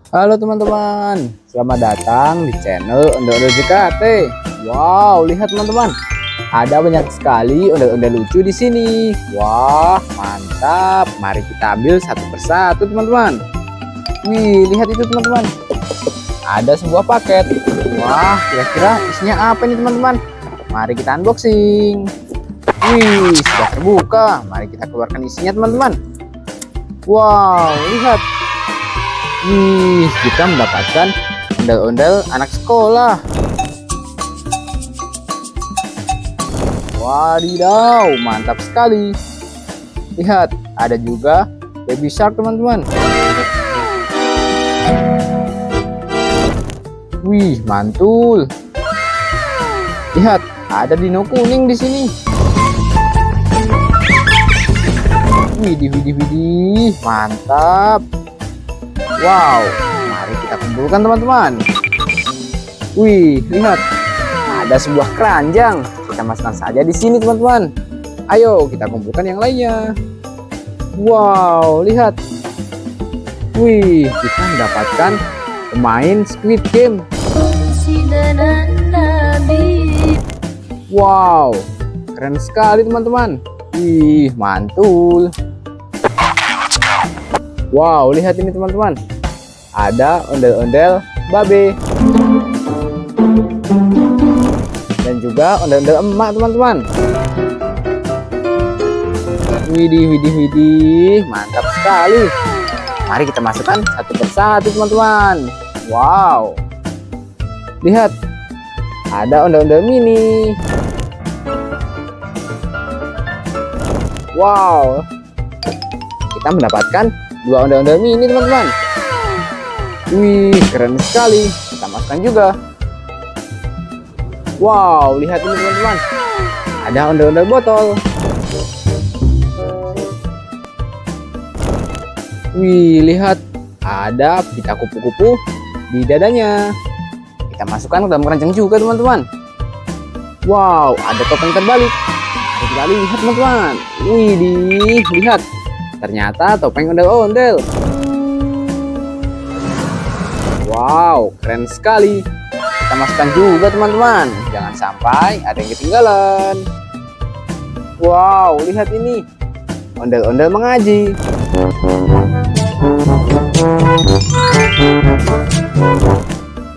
Halo teman-teman, selamat datang di channel Ondel-Ondel JKT. Wow, lihat teman-teman, ada banyak sekali ondel-ondel lucu di sini. Wah, mantap. Mari kita ambil satu persatu teman-teman. Wih, lihat itu teman-teman. Ada sebuah paket. Wah, kira-kira isinya apa nih teman-teman? Mari kita unboxing. Wih, sudah terbuka. Mari kita keluarkan isinya teman-teman. Wow, lihat. Wih, kita mendapatkan ondel-ondel anak sekolah. Wadidaw, mantap sekali. Lihat, ada juga baby shark teman-teman. Wih, mantul. Lihat, ada dino kuning di sini. Widih, mantap. Wow, mari kita kumpulkan teman-teman. Wih, lihat, ada sebuah keranjang. Kita masukkan saja di sini teman-teman. Ayo kita kumpulkan yang lainnya. Wow, lihat. Wih, kita mendapatkan pemain Squid Game. Wow, keren sekali teman-teman. Wih, mantul. Wow, lihat ini teman-teman. Ada ondel-ondel babe. Dan juga ondel-ondel emak teman-teman. Widih, mantap sekali. Mari kita masukkan satu persatu teman-teman. Wow. Lihat. Ada ondel-ondel mini. Wow. Kita mendapatkan dua ondel-ondel mini teman-teman. Wih, keren sekali. Kita masukkan juga. Wow, lihat ini teman-teman. Ada ondel-ondel botol. Wih, lihat. Ada pita kupu-kupu di dadanya. Kita masukkan ke dalam keranjang juga teman-teman. Wow, ada topeng terbalik. Mari kita lihat teman-teman. Wih, lihat. Ternyata topeng ondel-ondel. Wow, keren sekali. Kita masukkan juga teman-teman. Jangan sampai ada yang ketinggalan. Wow, lihat ini. Ondel-ondel mengaji.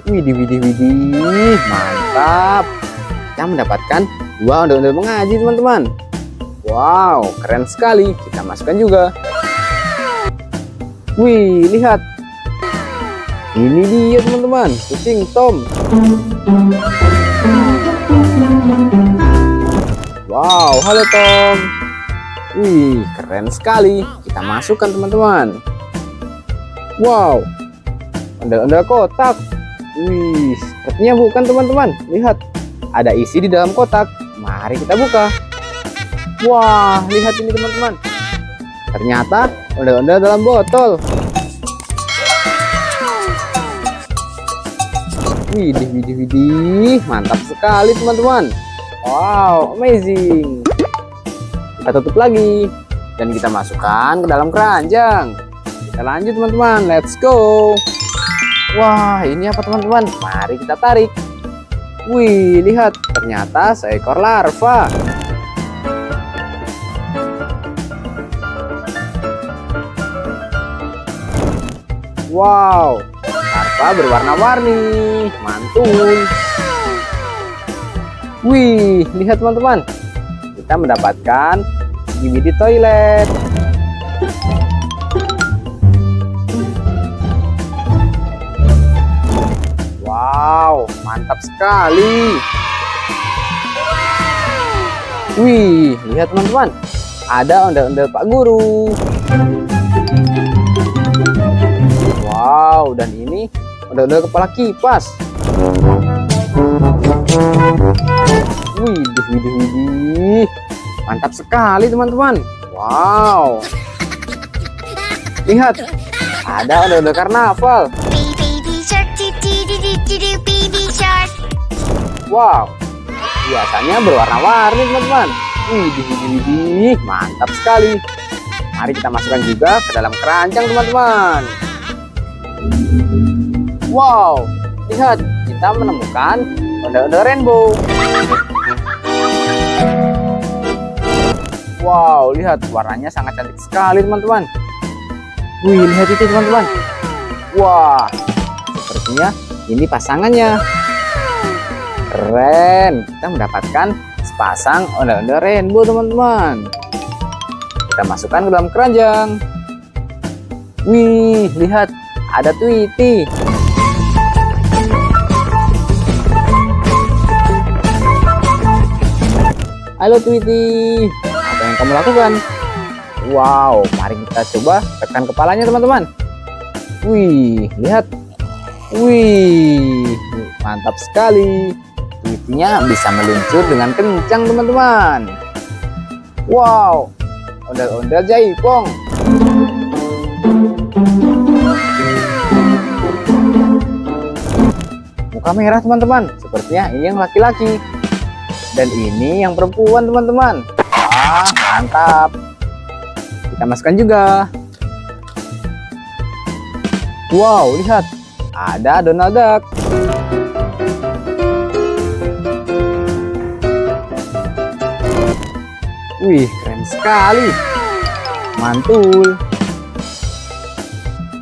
Widih, mantap. Kita mendapatkan dua ondel-ondel mengaji teman-teman. Wow, keren sekali. Kita masukkan juga. Wih, lihat. Ini dia teman-teman, kucing Tom. Wow, halo Tom. Wih, keren sekali. Kita masukkan teman-teman. Wow, ondel-ondel kotak. Wih, sepertinya bukan teman-teman. Lihat, ada isi di dalam kotak. Mari kita buka. Wah, lihat ini teman-teman. Ternyata ondel-ondel dalam botol. Widih, mantap sekali teman-teman. Wow, amazing. Kita tutup lagi dan kita masukkan ke dalam keranjang. Kita lanjut teman-teman, let's go. Wah, ini apa teman-teman? Mari kita tarik. Wih, lihat, ternyata seekor larva. Wow, larva berwarna-warni, mantul. Wih, lihat teman-teman. Kita mendapatkan DVD toilet. Wow, mantap sekali. Wih, lihat teman-teman. Ada ondel-ondel Pak Guru. Wow, dan ini ondel-ondel kepala kipas. Widih, mantap sekali teman-teman. Wow, lihat, ada ondel-ondel karnaval. Wow, biasanya berwarna-warni teman-teman. Widih, mantap sekali. Mari kita masukkan juga ke dalam keranjang teman-teman. Wow, lihat, kita menemukan ondel-ondel rainbow. Wow, lihat, warnanya sangat cantik sekali teman-teman. Wih, lihat itu teman-teman. Wah, sepertinya ini pasangannya. Keren, kita mendapatkan sepasang ondel-ondel rainbow teman-teman. Kita masukkan ke dalam keranjang. Wih, lihat, ada Tweety. Halo Tweety, apa yang kamu lakukan? Wow, mari kita coba tekan kepalanya teman-teman. Wih, lihat. Wih, mantap sekali. Tweety-nya bisa meluncur dengan kencang teman-teman. Wow, ondel-ondel jaipong. Muka merah teman-teman, sepertinya ini yang laki-laki. Dan ini yang perempuan teman-teman. Wah, mantap. Kita masukkan juga. Wow, lihat, ada Donald Duck. Wih, keren sekali. Mantul.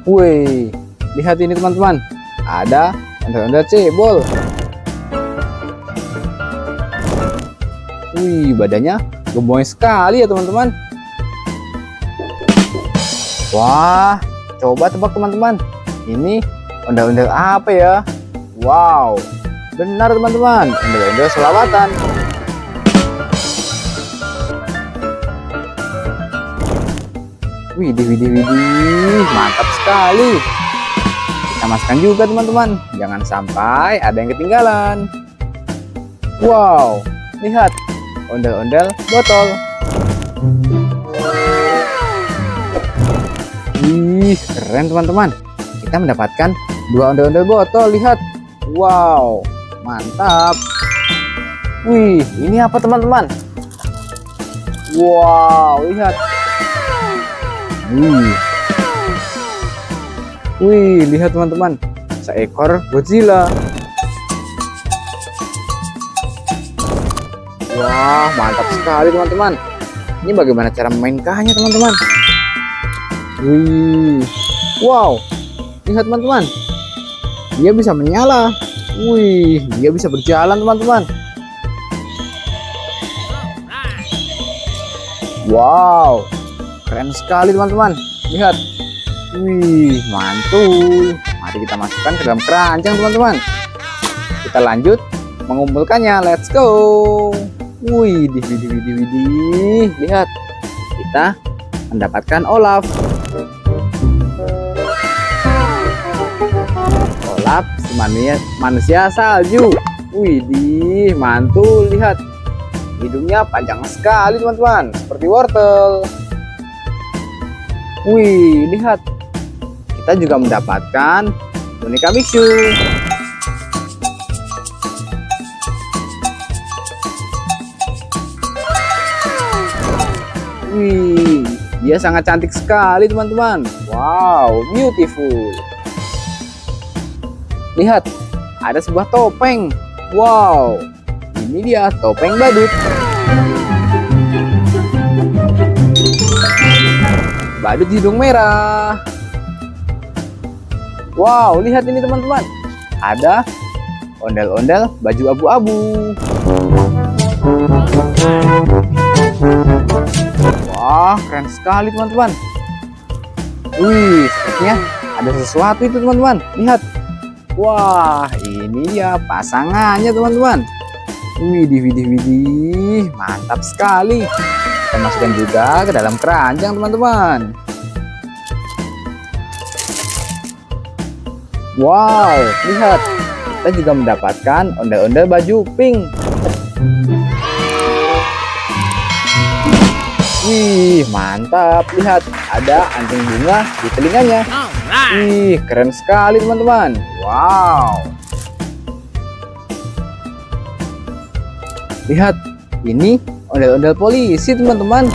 Wih, lihat ini teman-teman. Ada ondel-ondel cebol. Wih, badannya gemoy sekali ya teman-teman. Wah, coba tebak teman-teman. Ini ondel-ondel apa ya? Wow, benar teman-teman, ondel-ondel selawatan. Widih, mantap sekali. Kita masukkan juga teman-teman, jangan sampai ada yang ketinggalan. Wow, lihat, ondel-ondel botol. Wih, keren teman-teman. Kita mendapatkan 2 ondel-ondel botol, lihat. Wow, mantap. Wih, ini apa teman-teman? Wow, lihat. Wih, lihat teman-teman, seekor Godzilla. Wah, mantap sekali teman-teman. Ini bagaimana cara memainkannya teman-teman? Wih, wow, lihat teman-teman, dia bisa menyala. Wih, dia bisa berjalan teman-teman. Wow, keren sekali teman-teman. Lihat. Wih, mantul. Mari kita masukkan ke dalam keranjang teman-teman. Kita lanjut mengumpulkannya. Let's go. Wih, widih. Lihat. Kita mendapatkan Olaf. Olaf, si manusia salju. Widih, mantul. Lihat. Hidungnya panjang sekali teman-teman, seperti wortel. Wih, lihat. Kita juga mendapatkan boneka biksu. Wih, dia sangat cantik sekali teman-teman. Wow, beautiful. Lihat, ada sebuah topeng. Wow, ini dia topeng badut. Badut hidung merah. Wow, lihat ini teman-teman. Ada ondel-ondel baju abu-abu. Wah, keren sekali teman-teman. Wih, sepertinya ada sesuatu itu teman-teman. Lihat. Wah, ini dia pasangannya teman-teman. Widih. Mantap sekali. Kita masukkan juga ke dalam keranjang teman-teman. Wow, lihat. Kita juga mendapatkan ondel-ondel baju pink. Wih, mantap. Lihat, ada anting bunga di telinganya. Wih, keren sekali teman-teman. Wow. Lihat, ini ondel-ondel polisi teman-teman.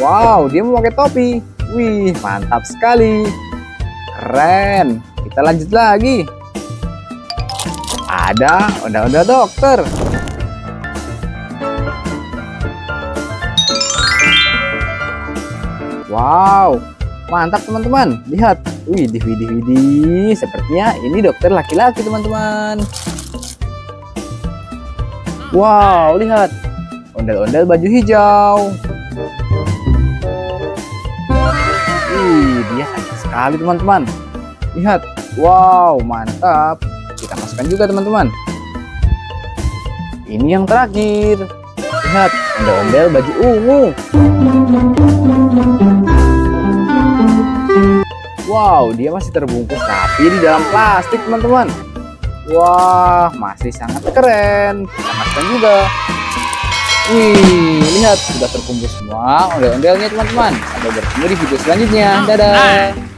Wow, dia memakai topi. Wih, mantap sekali. Keren. Kita lanjut lagi. Ada ondel-ondel dokter. Wow, mantap teman-teman. Lihat. Widih, widih, widih. Sepertinya ini dokter laki-laki teman-teman. Wow, lihat. Ondel-ondel baju hijau. Wih, dia cantik sekali teman-teman. Lihat. Wow, mantap. Kita masukkan juga teman-teman. Ini yang terakhir. Lihat, ondel-ondel baju ungu. Wow, dia masih terbungkus tapi di dalam plastik teman-teman. Wah, masih sangat keren. Kita masukkan juga. Wih, lihat sudah terkumpul semua ondel-ondelnya teman-teman. Sampai bertemu di video selanjutnya. Dadah.